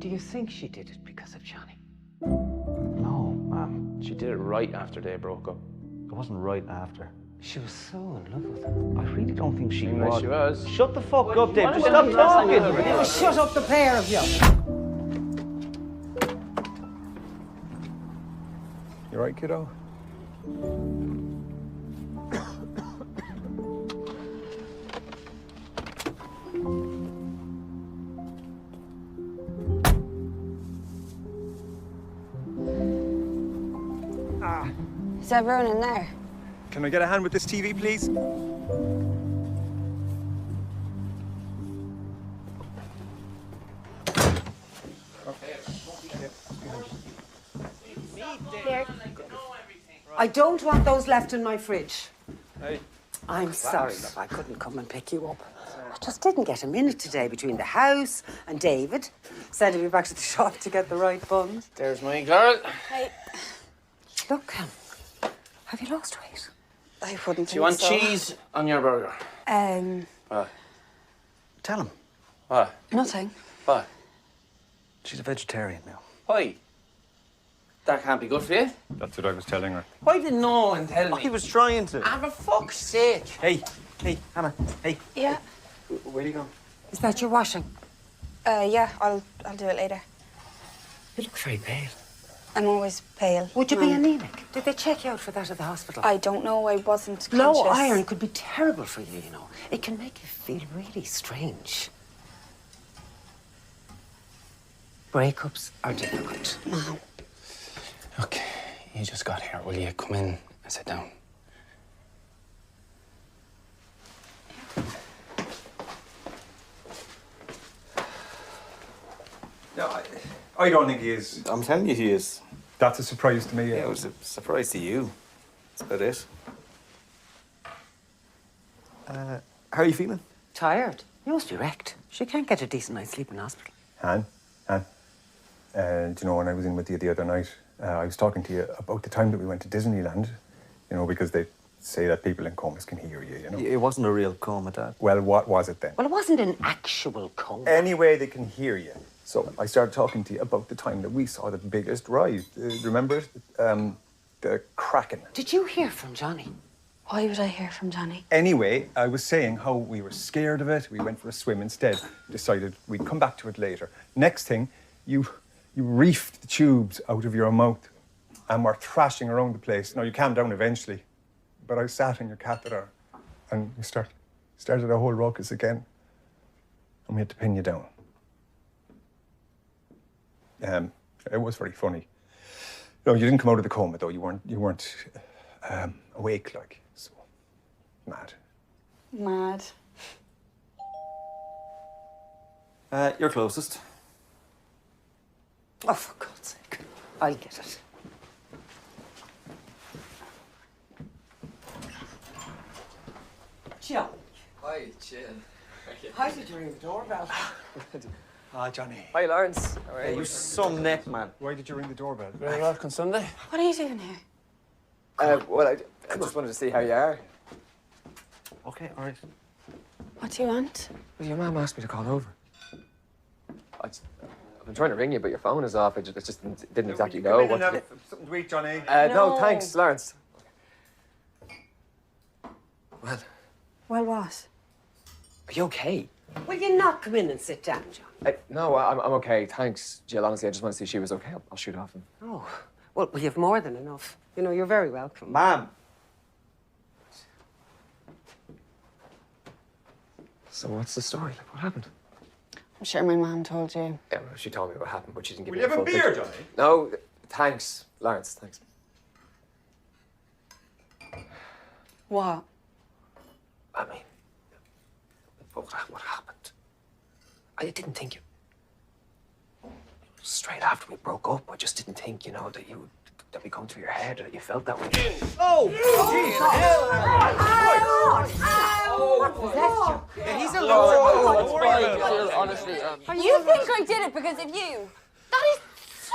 Do you think she did it because of Johnny? No, Mum. She did it right after they broke up. It wasn't right after. She was so in love with him. I really don't think she Anyway, was. she was. Shut the fuck up, Dave. Just Well, stop talking. Oh, shut up, the pair of you. You right, kiddo? Is everyone in there? Can I get a hand with this TV, please? Here. I don't want those left in my fridge. Hey. I'm sorry, love, I couldn't come and pick you up. I just didn't get a minute today between the house and David. Sending me back to the shop to get the right buns. There's my girl. Hey. Look, have you lost weight? I wouldn't Do you want cheese on your burger? What? Tell him. What? Nothing. What? She's a vegetarian now. Why? That can't be good for you. That's what I was telling her. Why did no one tell me? He was trying to. Ah, for fuck's sake. Hey, Hannah, hey. Yeah. Where are you going? Is that your washing? Yeah, I'll do it later. You look very pale. I'm always pale. Would you be anemic? Did they check you out for that at the hospital? I don't know, I wasn't Low conscious. iron could be terrible for you, you know. It can make you feel really strange. Breakups are difficult. Mom. Look, you just got here. Will you come in and sit down? No, I don't think he is. I'm telling you he is. That's a surprise to me. Yeah, it was a surprise to you. That's about it. How are you feeling? Tired? You must be wrecked. She can't get a decent night's sleep in hospital. Han. Do you know, when I was in with you the other night, I was talking to you about the time that we went to Disneyland, you know, because they say that people in comas can hear you, you know. It wasn't a real coma, Dad. Well, what was it then? Well, it wasn't an actual coma. Anyway, they can hear you. So I started talking to you about the time that we saw the biggest ride. Remember it? The Kraken. Did you hear from Johnny? Why would I hear from Johnny? Anyway, I was saying how we were scared of it. We went for a swim instead. Decided we'd come back to it later. Next thing, you reefed the tubes out of your mouth and were thrashing around the place. Now, you calmed down eventually, but I sat in your catheter and we started a whole ruckus again. And we had to pin you down. It was very funny. No, you didn't come out of the coma, though. You weren't awake, like, so mad. Mad. You're closest. Oh, for God's sake. I'll get it. Johnny. Hi, Jill. How did you ring the doorbell? Johnny. Hi, Lawrence. How are Hey, you? you're some neck, man. Why did you ring the doorbell? Very well on Sunday. What are you doing here? Well, I just wanted to see how you are. Okay, all right. What do you want? Well, your mum asked me to call over. I've been trying to ring you, but your phone is off. It just didn't exactly know what to do. Something to eat, Johnny. No, thanks, Lawrence. Well, Well, what? are you okay? Will you not come in and sit down, John? No, I'm okay. Thanks, Jill. Honestly, I just want to see if she was okay. I'll shoot off. Oh, well, we have more than enough. You know, you're very welcome. Ma'am. So what's the story? Like, what happened? I'm sure my mom told you. Yeah, well, she told me what happened, but she didn't give Will me you have a full beer, picture. Johnny? No, thanks, Lawrence. Thanks. What? I mean, what happened? I didn't think you... Straight after we broke up, I just didn't think, you know, that we come through your head or that you felt that way. Yeah, he's It's fine, Jill, honestly. You think I did it because of you? That is so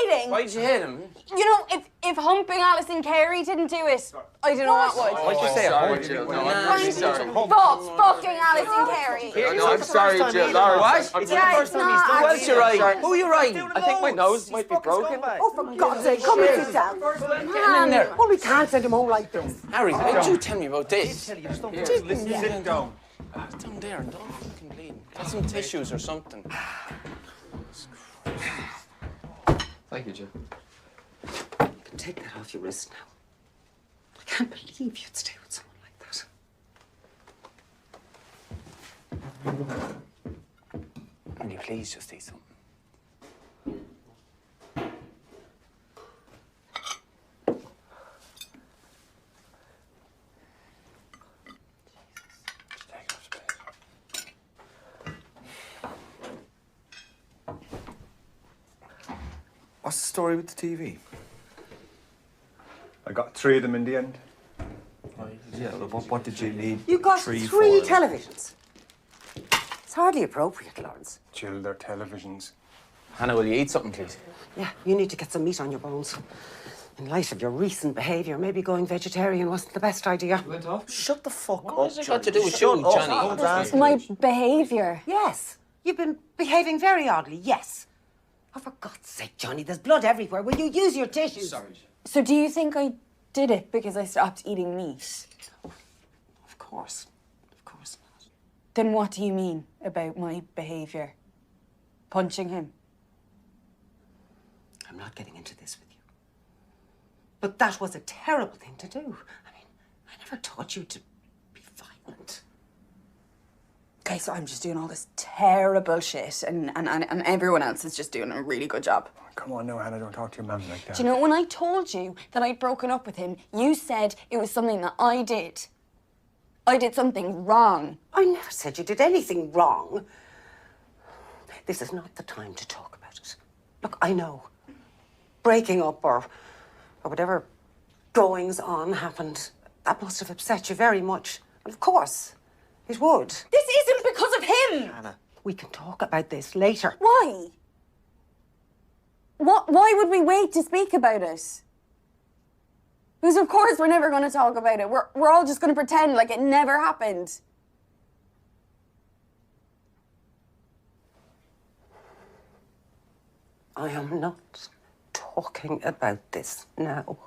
cheating. Why'd you hit him? You know, if humping Alison Carey didn't do it, I don't know what would. Why'd you say Sorry, Jill. No, I'm sorry. Fucking Alison Carey. No, I'm sorry, Jill. Laura, What? I'm It's sorry. the first time he's done Who else you right? Who you right? I think my nose might be broken. Oh, for God's sake, come and sit down. Well, we can't send him home like this. Harry, why did you tell me about this? Sit down. Down there, don't fucking bleed. Get some tissues or something. Thank you, Jill. You can take that off your wrist now. I can't believe you'd stay with someone like that. Will you please just eat something? What's the story with the TV? I got 3 of them in the end. Yeah, what did you need? You got three three for? televisions. It's hardly appropriate, Lawrence. Jill, they're televisions. Hannah, will you eat something, please? Yeah, you need to get some meat on your bones. In light of your recent behaviour, maybe going vegetarian wasn't the best idea. Went off? Shut the fuck up. What has it got to do with you, Johnny? My behaviour. Yes, you've been behaving very oddly, yes. Oh, for God's sake, Johnny, there's blood everywhere. Will you use your tissues? Sorry, Jill. So do you think I did it because I stopped eating meat? Of course. Of course not. Then what do you mean about my behaviour? Punching him? I'm not getting into this with you. But that was a terrible thing to do. I mean, I never taught you to be violent. Okay, so I'm just doing all this terrible shit and everyone else is just doing a really good job. Come on now, Hannah, don't talk to your mum like that. Do you know, when I told you that I'd broken up with him, you said it was something that I did. I did something wrong. I never said you did anything wrong. This is not the time to talk about it. Look, I know. Breaking up or whatever goings on happened, that must have upset you very much. And of course, it would. This isn't because of him! Hannah. We can talk about this later. Why? Why would we wait to speak about it? Because of course we're never going to talk about it. We're all just going to pretend like it never happened. I am not talking about this now.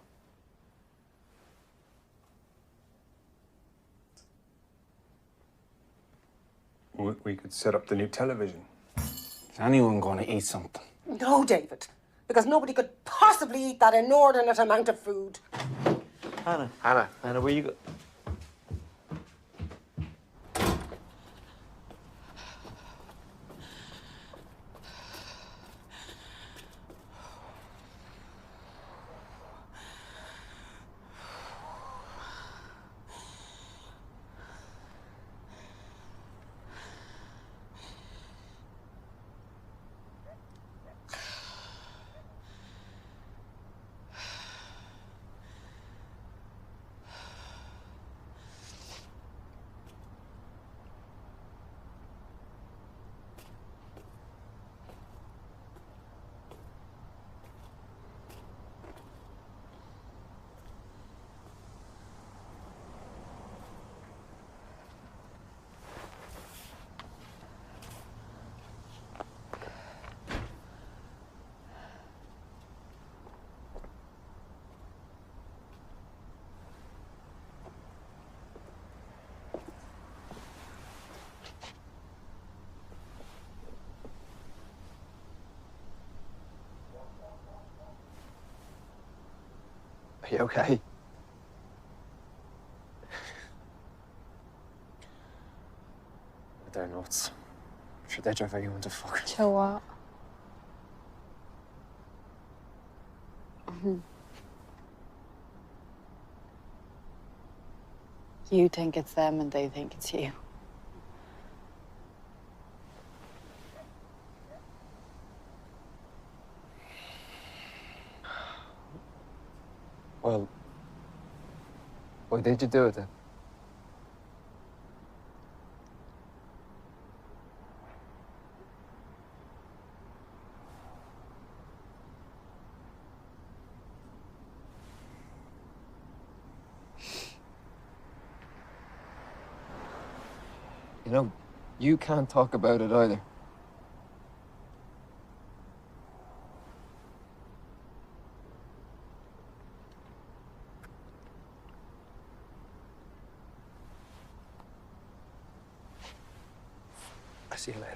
We could set up the new television. Is anyone going to eat something? No, David, because nobody could possibly eat that inordinate amount of food. Hannah, where you go? Are you okay? They're nuts. I'm sure they drive anyone to fuck. So what? You think it's them and they think it's you. Well, why did you do it then? know, you can't talk about it either. I'll see you later.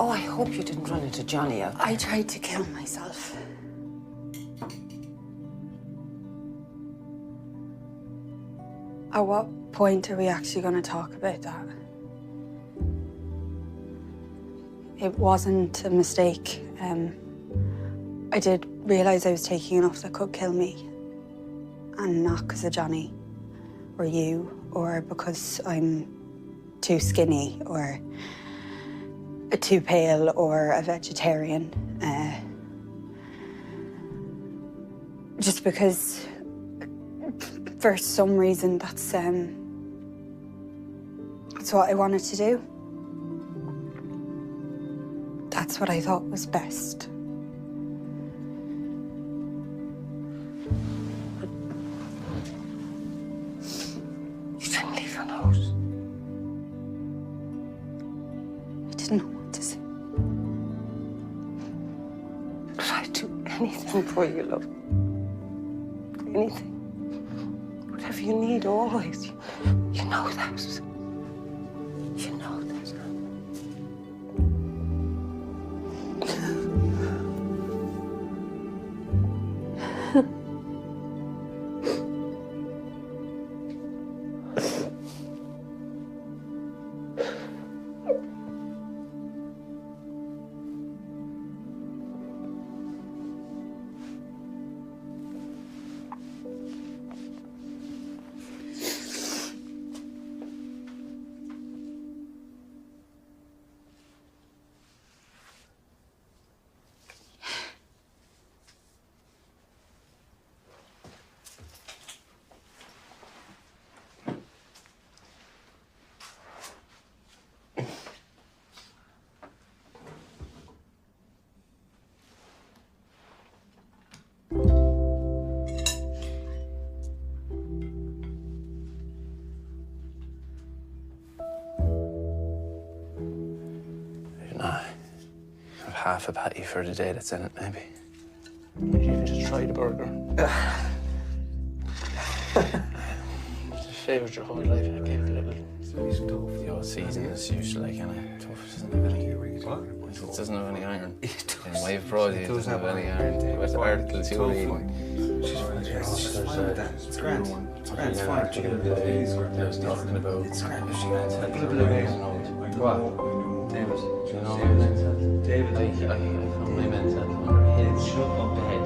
Oh, I hope you didn't run into Johnny out there. I tried to kill myself. At what point are we actually going to talk about that? It wasn't a mistake. I did realise I was taking enough that could kill me. And not because of Johnny, or you, or because I'm too skinny, or too pale, or a vegetarian. Just because, for some reason, that's what I wanted to do. That's what I thought was best. You didn't leave a note. I didn't know what to say. But I'd do anything for you, love. Anything. Whatever you need, always. You know that. You know that. Half a patty for the day that's in it, maybe. Would you even just try the burger? Just favoured your whole life. I gave it a little. The old season is usually kind of tough. It doesn't have any. It doesn't have any iron. In my project, it doesn't have any iron. With articles you read. It's grand. It's grand. It's fine. I was talking about if she meant to. What? David. Do you know what I meant? David. I found my mental under his. Shut up.